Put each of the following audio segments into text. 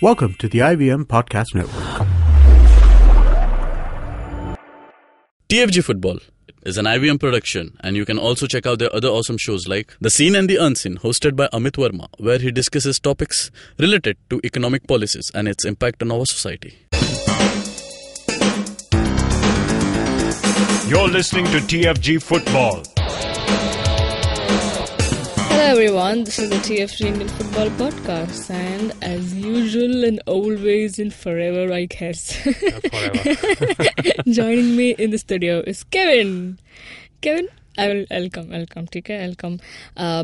Welcome to the IVM Podcast Network. TFG Football is an IVM production, and you can also check out their other awesome shows like The Seen and the Unseen, hosted by Amit Verma, where he discusses topics related to economic policies and its impact on our society. You're listening to TFG Football. Hello everyone, this is the TFG Indian Football Podcast, and as usual and always and forever, I guess, joining me in the studio is Kevin. Kevin, I'll come, okay? I'll come.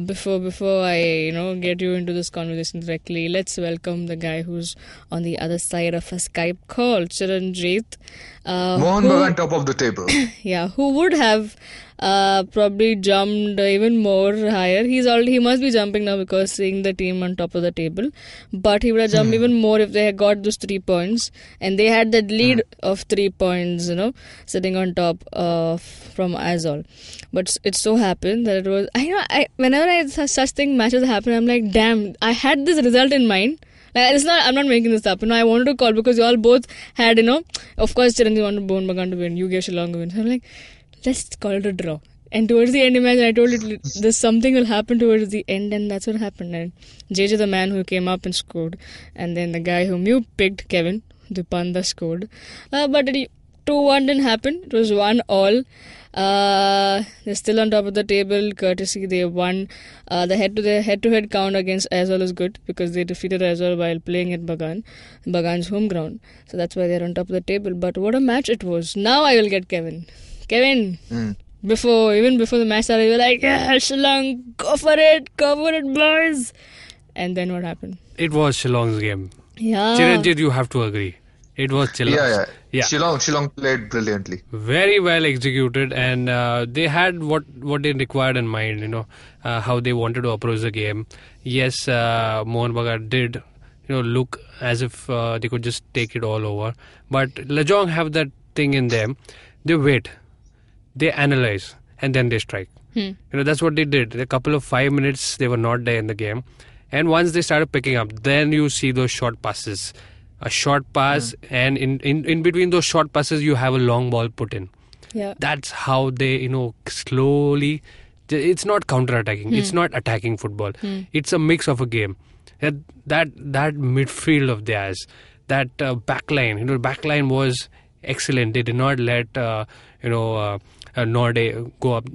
Before I, get you into this conversation directly, let's welcome the guy who's on the other side of a Skype call, Chiranjit. Mohun Bagan, top of the table. Yeah, who would have probably jumped even more higher. He must be jumping now because seeing the team on top of the table. But he would have jumped even more if they had got those 3 points. And they had that lead of 3 points, sitting on top from Aser. But it so happened that it was... whenever such matches happen, I'm like, damn, I had this result in mind. I'm not making this up. I wanted to call because you all both had, of course, Chiranjit wanted Mohun Bagan to win. You gave Shillong a win. So I'm like, let's call it a draw. And towards the end, imagine I told it, there's something will happen towards the end, and that's what happened. And JJ, the man who came up and scored, and then the guy whom you picked, Kevin Dipanda, scored. But 2-1 didn't happen. It was 1-1. They're still on top of the table. Courtesy, they won. The head-to-head count against Aser is good because they defeated Aser while playing at Bagan's home ground. So that's why they're on top of the table. But what a match it was. Now I will get Kevin. Kevin, before the match started, you were like, yeah, Shillong, go for it, boys. And then what happened? It was Shillong's game. Yeah. Chiranjit, you have to agree. It was Shillong. Yeah. Shillong played brilliantly. Very well executed, and they had what they required in mind, how they wanted to approach the game. Yes, Mohun Bagan did, look as if they could just take it all over. But Lajong have that thing in them. They wait. They analyze and then they strike. That's what they did. A couple of 5 minutes they were not there in the game, and once they started picking up, then you see those short passes. A short pass, and in between those short passes you have a long ball put in. Yeah, that's how they slowly. It's not counter-attacking. It's not attacking football. It's a mix of a game. That midfield of theirs, that backline. Backline was excellent. They did not let Norde go up,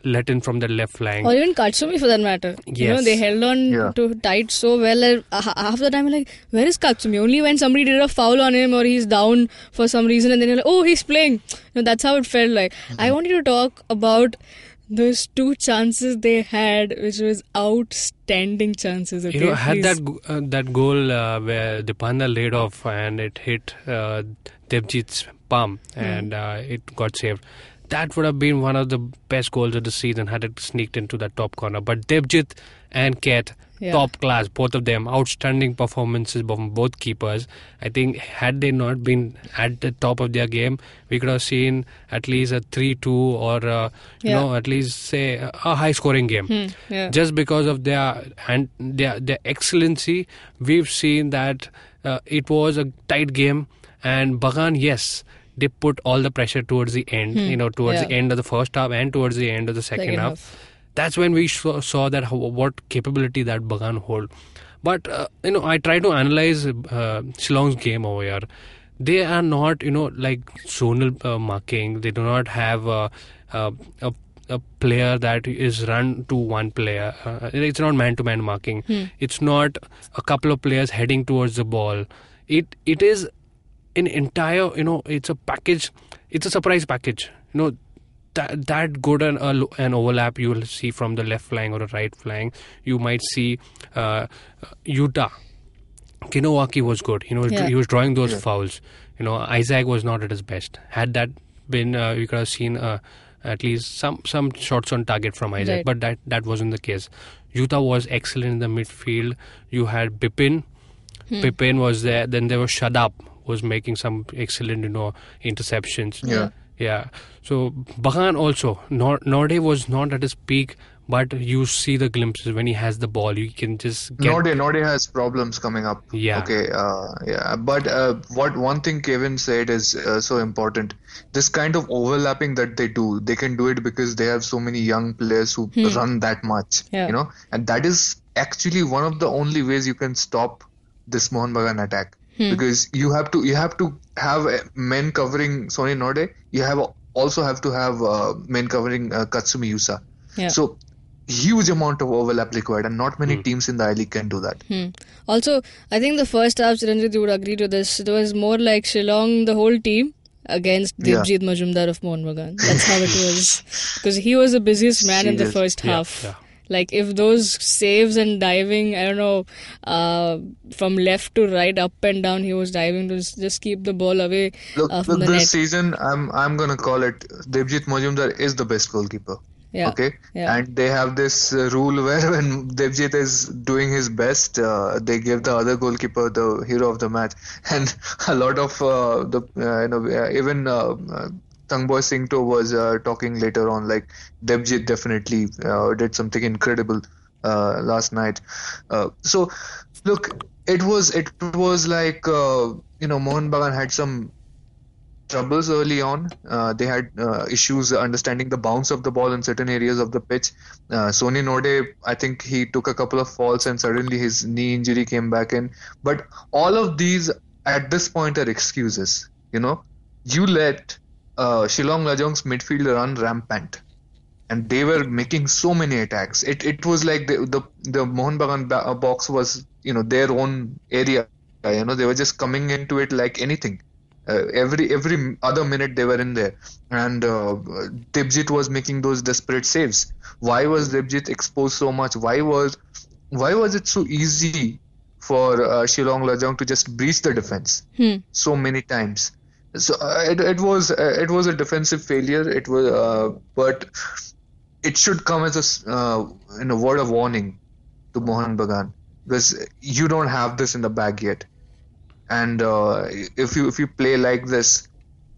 let in from the left flank. Or even Katsumi for that matter. Yes. They held on to tight so well. Half the time I'm like, where is Katsumi? Only when somebody did a foul on him or he's down for some reason, and then you're like, oh, he's playing. That's how it felt like. I want you to talk about those 2 chances they had, which was outstanding chances. Okay, had that goal where Dipanda laid off and it hit Devjit's palm and it got saved. That would have been one of the best goals of the season had it sneaked into that top corner. But Devjit and Ket, top class, both of them, outstanding performances from both keepers. I think had they not been at the top of their game, we could have seen at least a 3-2 or at least say a high scoring game. Just because of their excellency, we've seen that it was a tight game, and Bagan, yes, they put all the pressure towards the end, towards the end of the first half and towards the end of the second half. That's when we saw that what capability that Bagan hold. But, I try to analyze Shillong's game over here. They are not, like zonal marking. They do not have a player that is run to one player. It's not man-to-man marking. It's not a couple of players heading towards the ball. It is an entire, it's a package. It's a surprise package. That good an overlap you will see from the left flank or the right flank. You might see Utah. Kinowaki was good. He was drawing those fouls. Isaac was not at his best. Had that been, we could have seen at least some shots on target from Isaac, but that wasn't the case. Utah was excellent in the midfield. You had Bipin. Bipin was there. Then there was Shadab, was making some excellent, interceptions. Yeah. So Bagan also, Norde was not at his peak, but you see the glimpses when he has the ball. You can just get... Node has problems coming up. Yeah. Okay. Yeah. But what one thing Kevin said is so important. This kind of overlapping that they do, they can do it because they have so many young players who run that much. Yeah. And that is actually one of the only ways you can stop this Mohun Bagan attack. Because you have to have men covering Sonny Node. Also have to have men covering Katsumi Yusa. Yeah. So huge amount of overlap required, and not many teams in the I-League can do that. Also, I think the first half, Chiranjit, you would agree to this, it was more like Shillong, the whole team, against Devjit Majumdar of Mohun Bagan. That's how it was. Because he was the busiest man in the first half. Yeah. Like, if those saves and diving, I don't know, from left to right, up and down, he was diving to just keep the ball away Look, from the this net. season, I'm gonna call it, Devjit Majumdar is the best goalkeeper. Yeah. Okay, Yeah. and they have this rule where when Devjit is doing his best, they give the other goalkeeper the hero of the match, and a lot of even Thangboi Singto was talking later on, like Devjit definitely did something incredible last night. So look, it was like Mohun Bagan had some troubles early on. They had issues understanding the bounce of the ball in certain areas of the pitch. Sonny Node, I think he took a couple of falls and suddenly his knee injury came back in. But all of these at this point are excuses. You let Shillong Lajong's midfield run rampant, and they were making so many attacks. It was like the Mohun Bagan box was their own area. They were just coming into it like anything. Every other minute they were in there, and Devjit was making those desperate saves. Why was Devjit exposed so much? Why was it so easy for Shillong Lajong to just breach the defense so many times? So it was a defensive failure. It was, but it should come as a word of warning to Mohun Bagan, because you don't have this in the bag yet. And if you play like this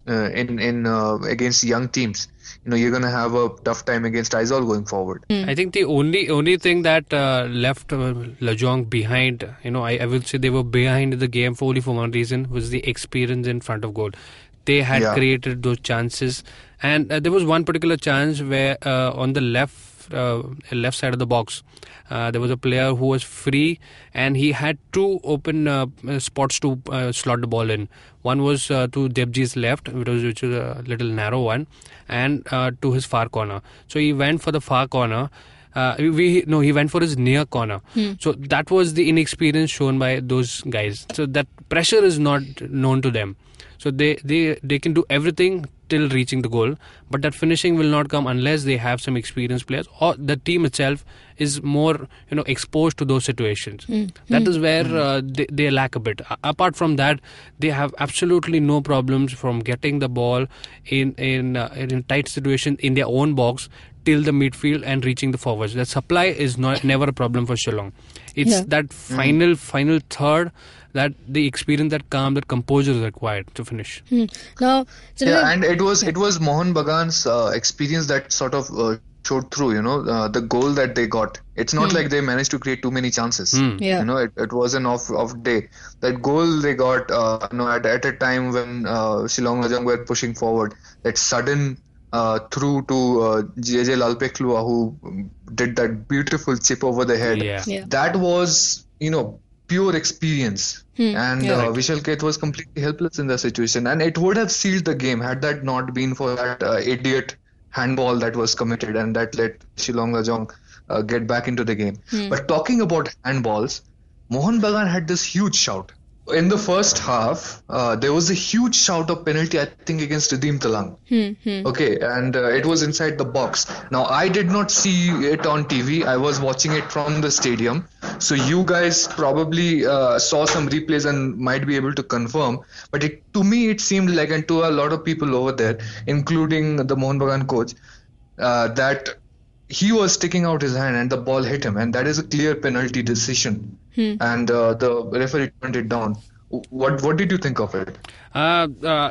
in against young teams, you're gonna have a tough time against Aizawl going forward. I think the only thing that left Lajong behind, I will say they were behind the game only for one reason, was the experience in front of goal. They had created those chances, and there was one particular chance where on the left side of the box, there was a player who was free, and he had two open spots to slot the ball in. One was to Devji's left, which was a little narrow one, and to his far corner. So he went for the far corner. He went for his near corner. So that was the inexperience shown by those guys. So that pressure is not known to them. So they can do everything till reaching the goal, but that finishing will not come unless they have some experienced players, or the team itself is more exposed to those situations. That is where they lack a bit. Apart from that, they have absolutely no problems from getting the ball in tight situations in their own box till the midfield and reaching the forwards. The supply is never a problem for Shillong. It's that final third, that the experience, that calm, that composure is required to finish. Now, and it was Mohun Bagan's experience that sort of showed through. The goal that they got. It's not like they managed to create too many chances. It was an off day. That goal they got, at a time when Shillong Lajong were pushing forward. That sudden through to JJ Lalpeklua, who did that beautiful chip over the head. That was pure experience, and Vishal Keth was completely helpless in the situation, and it would have sealed the game had that not been for that idiot handball that was committed, and that let Shillong Lajong get back into the game. But talking about handballs, Mohun Bagan had this huge shout. In the first half, there was a huge shout of penalty, I think, against Redeem Talang. Okay, and it was inside the box. Now, I did not see it on TV. I was watching it from the stadium. So you guys probably saw some replays and might be able to confirm. But to me, it seemed like, and to a lot of people over there, including the Mohun Bagan coach, that he was sticking out his hand and the ball hit him, and that is a clear penalty decision. And the referee turned it down. What did you think of it? I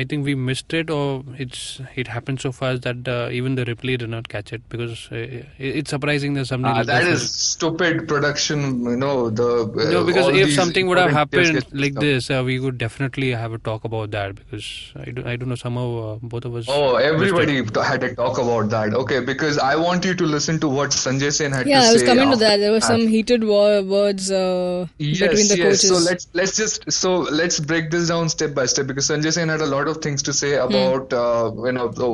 think we missed it, or it happened so fast that even the replay did not catch it, because it's surprising that something like that is stupid production. No, because if something would have happened like this, we would definitely have a talk about that, because I don't know, somehow both of us. Oh, everybody had a talk about that. Okay, because I want you to listen to what Sanjay Sen had to say. Yeah, I was coming to that. There were some heated words between the coaches. So let's break this down step by step, because Sanjay Sen had a lot of things to say about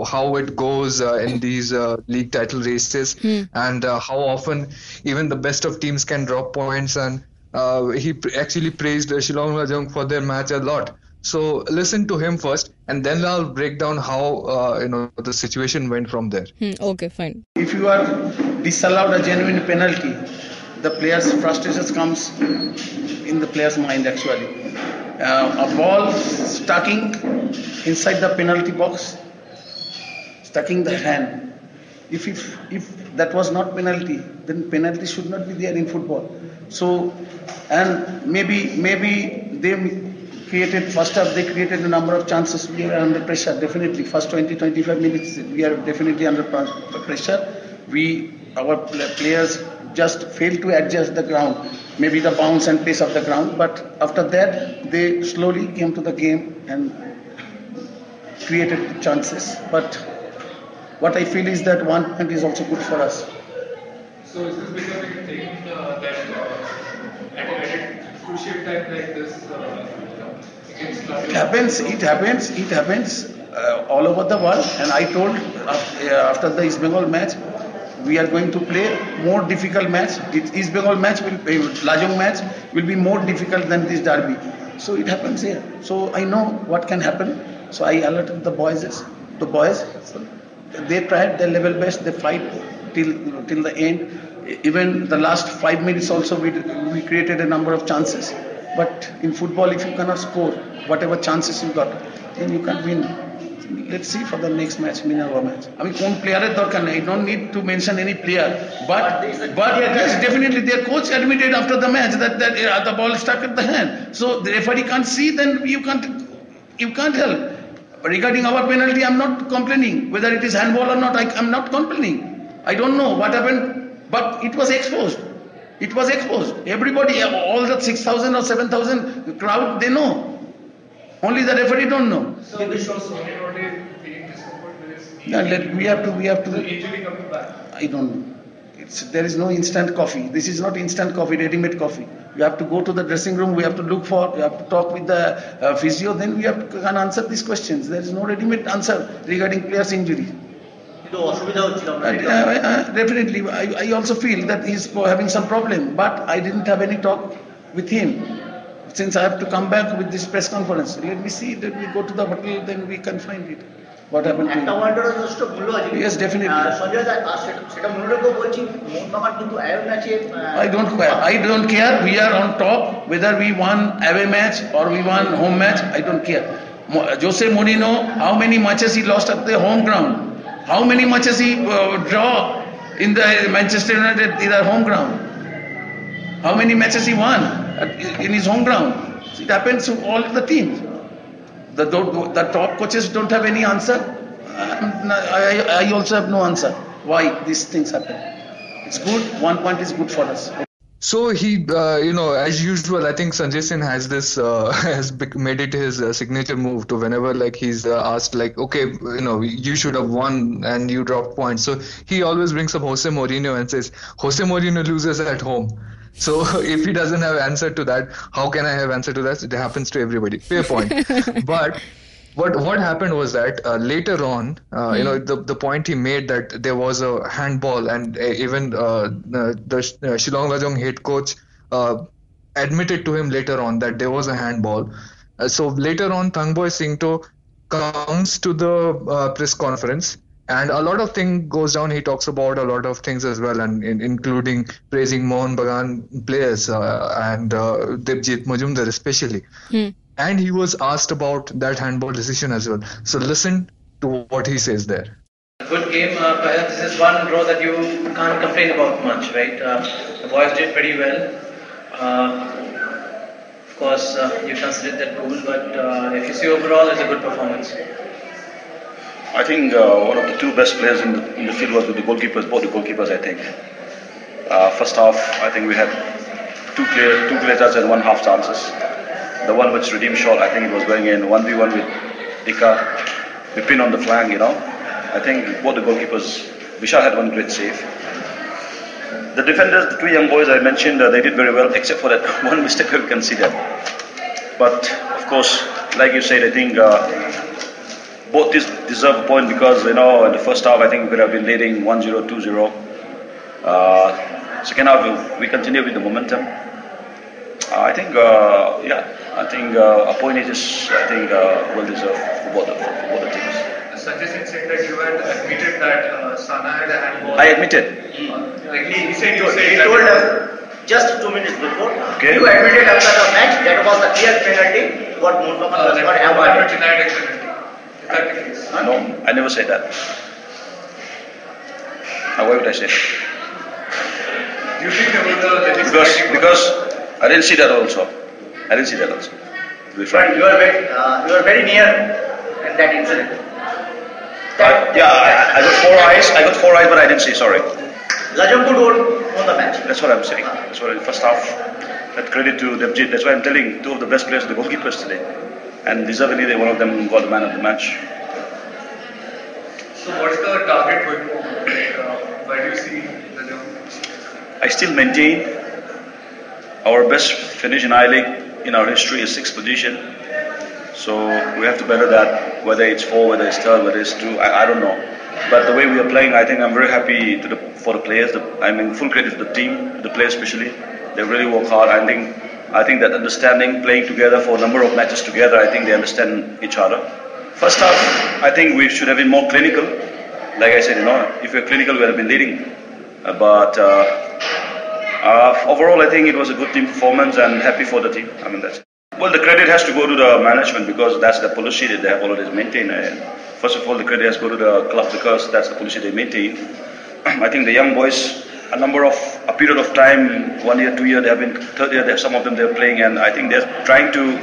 how it goes in these league title races, and how often even the best of teams can drop points, and he actually praised Shillong Lajong for their match a lot. So listen to him first, and then I'll break down how the situation went from there. Okay, fine. If you are disallowed a genuine penalty, the player's frustrations comes in the player's mind actually. A ball stucking inside the penalty box, stucking the hand. If that was not penalty, then penalty should not be there in football. So, and maybe they created first half. They created a number of chances. We were under pressure. Definitely, first 20-25 minutes, we are definitely under pressure. Our players just failed to adjust the ground, maybe the bounce and pace of the ground. But after that, they slowly came to the game and created chances. But what I feel is that 1 point is also good for us. So is this becoming a thing that at a crucial time like this against Lajong? It happens all over the world. And I told after the East Bengal match, we are going to play more difficult match. East Bengal match Lajong match will be more difficult than this derby. So it happens here. So I know what can happen. So I alerted the boys. So they tried their level best. They fight till the end. Even the last 5 minutes also we created a number of chances. But in football, if you cannot score whatever chances you got, then you can't win. Let's see for the next match, Minerva match. I mean, one player I don't need to mention any player, but yes, definitely their coach admitted after the match that the ball stuck at the hand. So the referee can't see, then you can't help. Regarding our penalty, I'm not complaining. Whether it is handball or not, I'm not complaining. I don't know what happened, but it was exposed. Everybody, all the 6,000 or 7,000 crowd, they know. Only the referee don't know. So this shows being disappointed. Yeah, we have to. The injury coming back. I don't know. There is no instant coffee. This is not instant coffee, ready-made coffee. You have to go to the dressing room. We have to look for. You have to talk with the physio. Then we have to can answer these questions. There is no ready-made answer regarding players' injury. Definitely, I also feel that he's having some problem. But I didn't have any talk with him. Since I have to come back with this press conference, let me see that we go to the hotel, then we can find it. What happened to him? Yes, definitely. I don't care. We are on top. Whether we won away match or we won home match, I don't care. Jose Mourinho, how many matches he lost at the home ground? How many matches he draw in the Manchester United in their home ground? How many matches he won in his home ground? It happens to all the teams. The top coaches don't have any answer. I also have no answer why these things happen. It's good. 1 point is good for us. So he, as usual, I think Sanjay Sen has this, has made it his signature move to whenever he's asked okay, you should have won and you dropped points. So he always brings up Jose Mourinho and says, Jose Mourinho loses at home. So if he doesn't have answer to that, how can I have answer to that? It happens to everybody. Fair point. But what happened was that later on, the point he made that there was a handball, and even the Shillong Lajong head coach admitted to him later on that there was a handball. So later on, Thangboi Singto comes to the press conference. And a lot of things goes down. He talks about a lot of things as well, and including praising Mohun Bagan players and Debjit Majumdar especially. And he was asked about that handball decision as well. So listen to what he says there. Good game. Perhaps this is one draw that you can't complain about much, right? The boys did pretty well. Of course, you consider that goal, but if you see overall, it's a good performance. I think one of the two best players in the field was with the goalkeepers, both the goalkeepers, I think. First half, I think we had two clear chances and one half chances. The one which redeemed shot, I think it was going in 1v1 with Ika. We pin on the flank, I think both the goalkeepers, Vishal had one great save. The defenders, the two young boys I mentioned, they did very well, except for that one mistake we can see that. But of course, like you said, I think both deserve a point because, in the first half, I think we could have been leading 1-0, 2-0. Second half, we continue with the momentum. I think a point is, well deserved for both the teams. Sanjay Singh said that you had admitted that Sana had a handball. I admitted. He said He told us just 2 minutes before. Okay. You admitted after the match that was a clear penalty. What Mohun Bagan was not awarded. Denied a penalty. Is that the case? No, I never said that. Now, why would I say? Do you think there was a legislative Because I didn't see that also. To be frank. But you are very near in that incident. I got four eyes, but I didn't see. Sorry. Lajong could won the match. That's what I'm saying. That's what in the first half. That credit to TFG. That's why I'm telling two of the best players, the goalkeepers today, and deservedly, one of them got the man of the match. So what's the target going forward? Where do you see Lajong? I still maintain our best finish in I-League in our history is 6th position. So we have to better that, whether it's 4, whether it's 3rd, whether it's 2, I don't know. But the way we are playing, I think I'm very happy for the players. Full credit to the team, the players especially. They really work hard. I think that understanding, playing together for a number of matches together, I think they understand each other. First half, I think we should have been more clinical. Like I said, if we're clinical, we would have been leading. But overall, I think it was a good team performance and happy for the team. That's it. Well, the credit has to go to the management because that's the policy that they have always maintained. First of all, the credit has to go to the club because that's the policy they maintain. I think the young boys, a period of time, 1 year, 2 years, they have been, third year, some of them they're playing, and I think they're trying to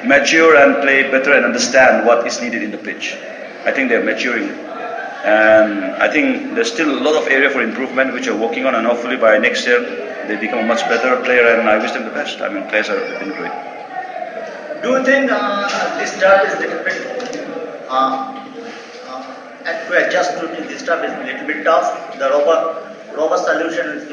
mature and play better and understand what is needed in the pitch. I think they're maturing. And I think there's still a lot of area for improvement which we're working on, and hopefully by next year they become a much better player, and I wish them the best. Players have been great. Do you think this draft is a little bit and to adjust to this draft is a little bit tough? The robust solution is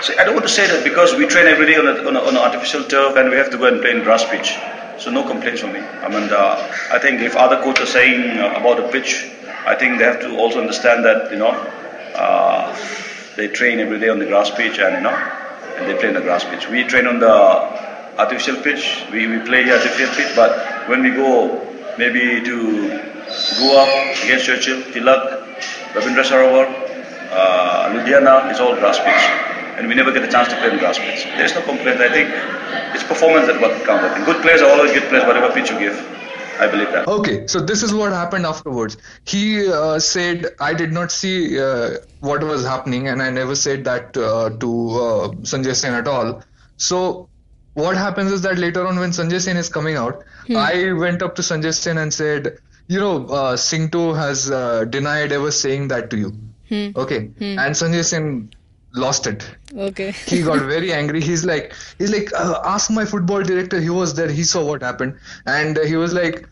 See, I don't want to say that because we train every day on an artificial turf and we have to go and play in grass pitch. So no complaints from me. I think if other coaches are saying about the pitch, I think they have to also understand that they train every day on the grass pitch and they play on the grass pitch. We train on the artificial pitch. We play the artificial pitch, but when we go maybe to Goa against Churchill, Tilak, Rabindra Sarovar, Ludhiana, it's all grass pitch, and we never get a chance to play on grass pitch. There is no complaint. I think it's performance that what counts. I think good players are always good players, whatever pitch you give. I believe that. Okay, so this is what happened afterwards. He said, I did not see what was happening, and I never said that to Sanjay Sen at all. So what happens is that later on when Sanjay Sen is coming out, I went up to Sanjay Sen and said, Singto has denied ever saying that to you. Okay, and Sanjay Sen lost it. Okay. He got very angry. He's like, ask my football director. He was there. He saw what happened, and he was like,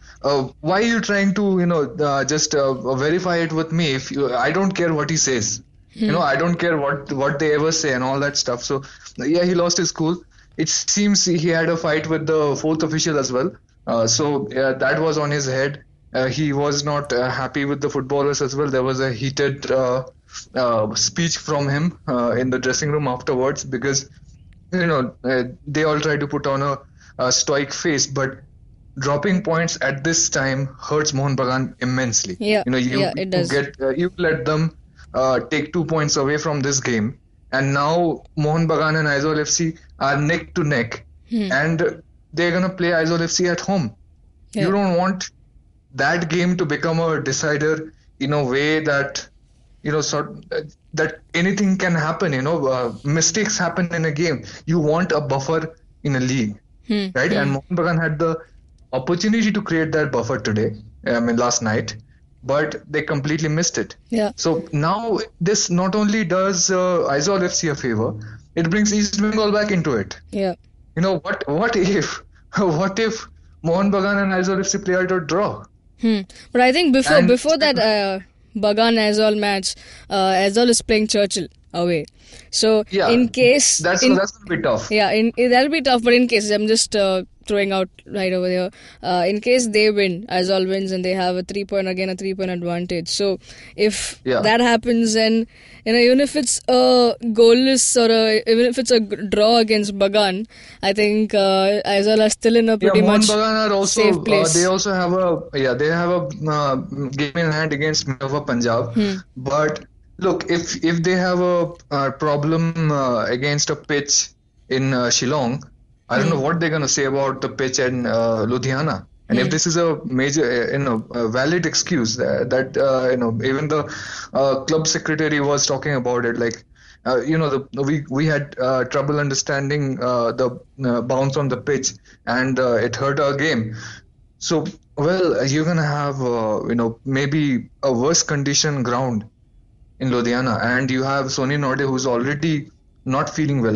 why are you trying to, just verify it with me? I don't care what he says. I don't care what they ever say and all that stuff. So yeah, he lost his cool. It seems he had a fight with the fourth official as well. So that was on his head. He was not happy with the footballers as well. There was a heated speech from him in the dressing room afterwards because they all try to put on a stoic face, but dropping points at this time hurts Mohun Bagan immensely. It does. You let them take 2 points away from this game, and now Mohun Bagan and Aizawl FC are neck to neck, and they're gonna play Aizawl FC at home. You don't want that game to become a decider in a way that that anything can happen. Mistakes happen in a game. You want a buffer in a league. right? And Mohun Bagan had the opportunity to create that buffer today, last night, but they completely missed it. Yeah. So now this not only does Aizawl FC a favor, it brings East Bengal back into it. Yeah. What if Mohun Bagan and Aizawl FC play out a draw? But I think before that Bagan Aizawl match, Aizawl is playing Churchill away. So in case that's going to be tough. Yeah, that'll be tough. But in case, I'm just throwing out right over here. In case they win, Aizawl wins, and they have a 3-point advantage. So if that happens, and even if it's a goalless or even if it's a draw against Bagan, I think Aizawl are still in a pretty much Bagan are also, safe place. They also have a game in hand against Minerva Punjab, but. Look, if they have a problem against a pitch in Shillong, I don't know what they're going to say about the pitch in Ludhiana. And if this is a major, valid excuse that even the club secretary was talking about it, like, we had trouble understanding the bounce on the pitch, and it hurt our game. So, you're going to have, maybe a worse condition ground in Ludhiana, and you have Sony Norde, who's already not feeling well.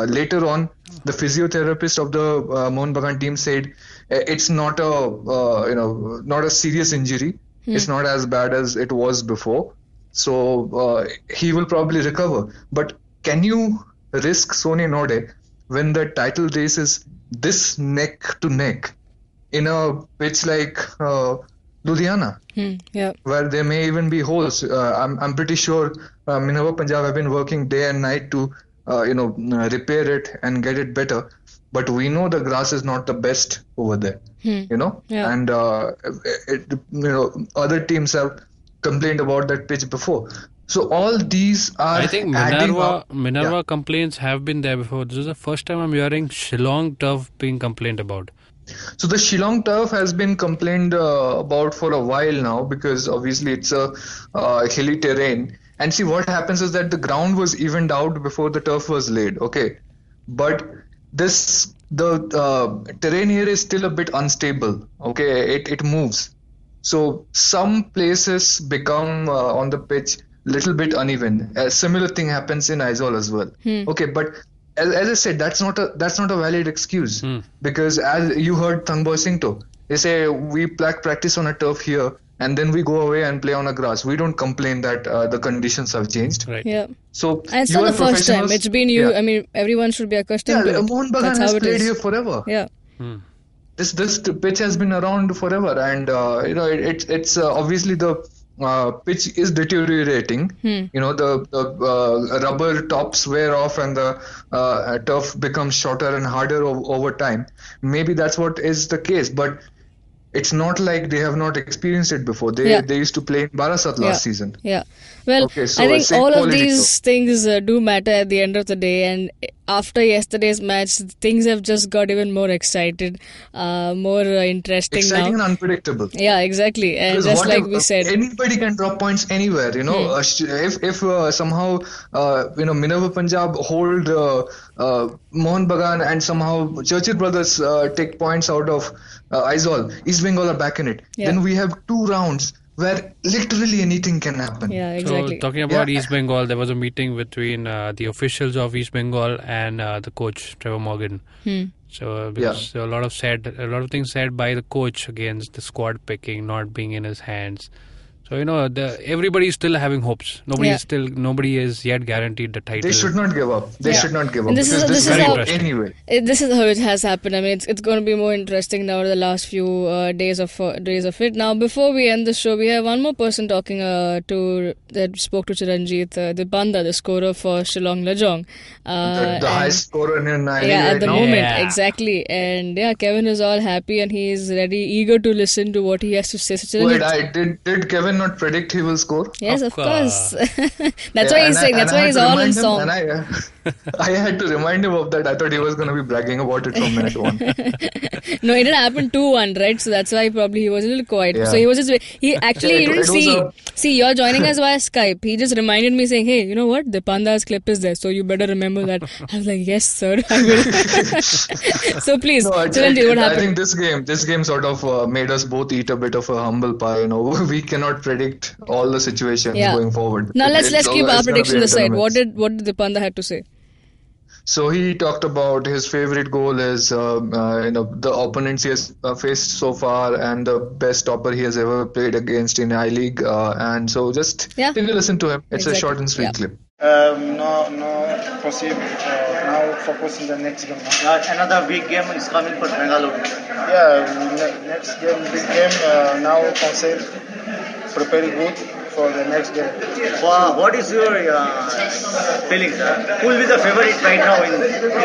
Later on, the physiotherapist of the Mohun Bagan team said it's not a serious injury. It's not as bad as it was before. So he will probably recover. But can you risk Sony Norde when the title race is this neck to neck in a pitch like Ludhiana, where there may even be holes? I'm pretty sure Minerva Punjab have been working day and night to repair it and get it better. But we know the grass is not the best over there, and other teams have complained about that pitch before. So all these are. I think Minerva complaints have been there before. This is the first time I'm hearing Shillong turf being complained about. So the Shillong turf has been complained about for a while now, because obviously it's a hilly terrain. And see, what happens is that the ground was evened out before the turf was laid. Okay, but the terrain here is still a bit unstable. Okay, it moves. So some places become on the pitch little bit uneven. A similar thing happens in Aizawl as well. Okay, but as I said, that's not a valid excuse, because as you heard Thangboi Singto, they say we practice on a turf here and then we go away and play on a grass. We don't complain that the conditions have changed. Right. Yeah. So and it's not the first time. It's been everyone should be accustomed to it. Mohun Bagan has played here forever. Yeah. This pitch has been around forever, and it's obviously the pitch is deteriorating. The rubber tops wear off and the turf becomes shorter and harder over time. Maybe that's what is the case, but it's not like they have not experienced it before. They used to play in Barasat last season. Yeah. Well, okay, so I think all of these things do matter at the end of the day. And after yesterday's match, things have just got even more excited, more interesting Exciting now. and unpredictable. Yeah, exactly. And because just like we said, anybody can drop points anywhere. If somehow Minerva Punjab hold Mohun Bagan and somehow Churchill Brothers take points out of Aizawl, East Bengal are back in it. Then we have 2 rounds where literally anything can happen. Yeah, exactly. So talking about East Bengal, there was a meeting between the officials of East Bengal and the coach Trevor Morgan. So because a lot of things said by the coach against the squad picking not being in his hands. So everybody is still having hopes. Nobody is yet guaranteed the title. They should not give up. And this is how it has happened. I mean, it's going to be more interesting now the last few days of it. Now, before we end the show, we have one more person talking that spoke to Chiranjit Dipanda, the scorer for Shillong Lajong. The highest scorer in ILE at the moment, exactly. And Kevin is all happy and he is eager to listen to what he has to say. So did Kevin not predict he will score? Yes, of course. That's why he's saying. That's why he's all in song. I had to remind him of that. I thought he was going to be bragging about it from minute one. No, it didn't happen 2-1, right? So that's why probably he was a little quiet. Yeah. So he was just, he actually didn't see, you're joining us via Skype. He just reminded me saying, hey, you know what? Dipanda's clip is there. So you better remember that. I was like, yes, sir, I will. So please, Chiranjeev, what happened? I think this game sort of made us both eat a bit of a humble pie. We cannot predict all the situations going forward. Now let's keep our prediction aside. What did Dipanda have to say? So he talked about his favorite goal is the opponents he has faced so far and the best topper he has ever played against in I-League. And so just take a listen to him. It's a short and sweet clip. No possible. Now focus in the next game. Another big game is coming for Bangalore. Yeah, next game, big game. Now concept prepare good for the next game. What is your feelings? Who will be the favorite right now in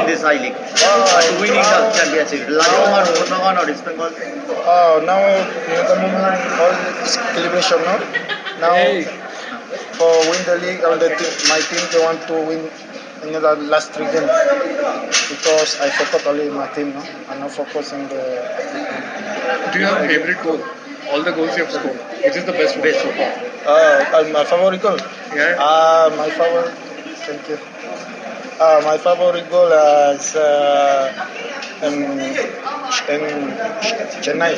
this I-League to winning the championship? Lajong or Mohun Bagan or East Bengal? Now in the moment all is celebration. Now for win the league, my team they want to win in the last 3 games because I focus only my team. I'm not focusing the. Do you have a favorite goal? All the goals you have scored. Which is the best one so far? My favorite goal? Yeah. My favorite. Thank you. My favorite goal is in Chennai.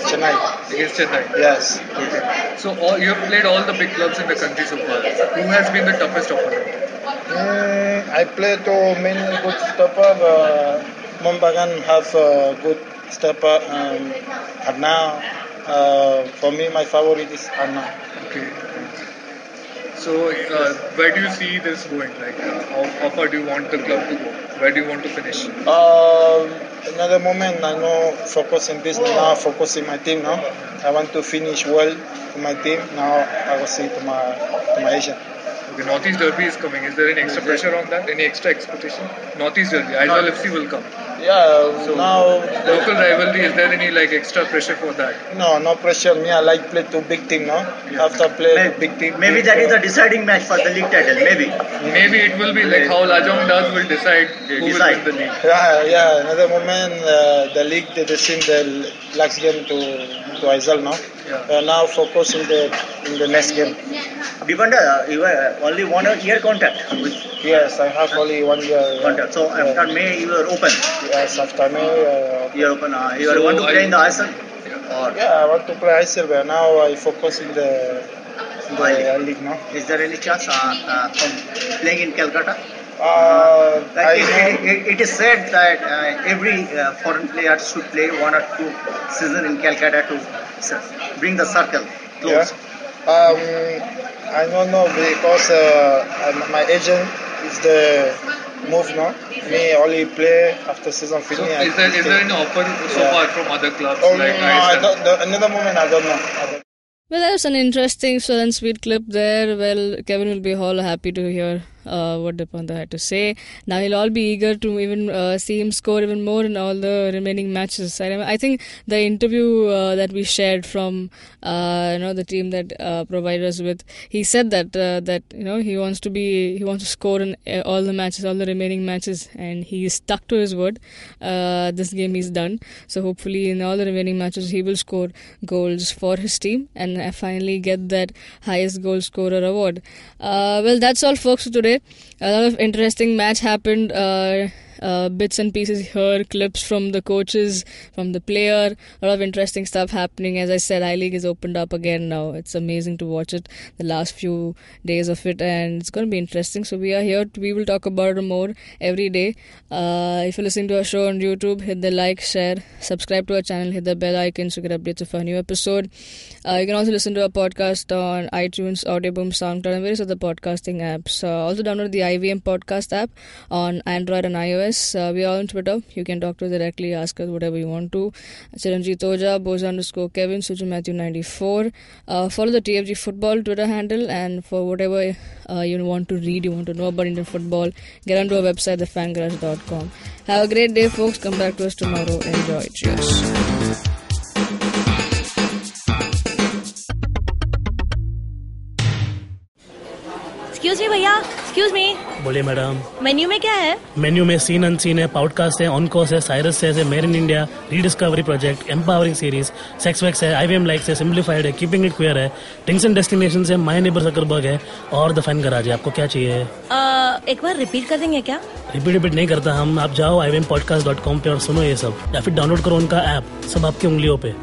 Against Chennai? Yes. Okay. So you have played all the big clubs in the country so far. Who has been the toughest opponent? I played to many good stopper. Mohun Bagan have a good stopper. And now, for me, my favorite is Anna. Okay. So, where do you see this going? Like, how far do you want the club to go? Where do you want to finish? Another moment, I know focusing business now, focusing my team now. I want to finish well to my team. Now I will see to my agent. Okay, Northeast Derby is coming. Is there any extra pressure on that? Any extra expectation? Northeast Derby, Aizawl FC will come. Yeah, so now local rivalry, is there any extra pressure for that? No pressure. Me, I like play to big team now. Yeah. After play to big team. Maybe that is the deciding match for the league title. Maybe it will be like how Lajong does will decide who will win the league. Yeah. Another moment, the league they send the last game to Aizawl now. Yeah. Now focus in the next game. Dipanda, you have only 1 year contract. Yes, I have only 1 year contract. So after May you are open. Yes, after May you are open. You want to play in the Aser? Yeah, I want to play Aser, but now I focus in the league now. Is there any chance from playing in Calcutta? It is said that every foreign player should play 1 or 2 seasons in Calcutta to bring the circle close. Yeah. I don't know because my agent is the move now. Me only play after season finish. So is there any offer so far from other clubs? Another moment I don't know. Well, that was an interesting, short and sweet clip there. Well, Kevin will be all happy to hear what Dipanda had to say. Now he'll all be eager to even see him score even more in all the remaining matches. I think the interview that we shared from the team that provided us with, he said that he wants to score in all the matches, all the remaining matches, and he's stuck to his word. This game he's done, so hopefully in all the remaining matches he will score goals for his team and finally get that highest goal scorer award. Well, that's all, folks, for today. A lot of interesting match happened. Bits and pieces here, clips from the coaches, from the player, a lot of interesting stuff happening. As I said, I-League is opened up again now. It's amazing to watch it, the last few days of it, and it's going to be interesting. So we are here, we will talk about it more every day. If you're listening to our show on YouTube, hit the like, share, subscribe to our channel, hit the bell icon so you get updates of our new episode. You can also listen to our podcast on iTunes, Audioboom, SoundCloud, and various other podcasting apps. Also download the IVM podcast app on Android and iOS. We are on Twitter. You can talk to us directly, ask us whatever you want to. Chiranjeev Toja, Boza_Kevin, Suju Matthew 94. Follow the TFG football Twitter handle, and for whatever you want to read, you want to know about Indian football, get onto our website, thefangarage.com. Have a great day, folks. Come back to us tomorrow. Enjoy. Cheers. Excuse me, bhaiya. Excuse me, बोलिए madam. Menu में क्या है? Menu में scene unseen है, podcast है, on course है, Cyrus है, mayor in India, rediscovery project, empowering series, sex wax है, IVM लाइक्स है, सिंप्लीफाइड है, कीपिंग इट क्वियर है, थिंग्स एंड डेस्टिनेशंस है, माय नेबर जकरबर्ग है और द फन गराज है। आपको क्या चाहिए? एक बार रिपीट कर देंगे क्या? रिपीट नहीं करता हम, आप जाओ IVMpodcast.com पे और सुनो ये सब, या फिर डाउनलोड करो उनका ऐप, सब आपकी उंगलियों पे।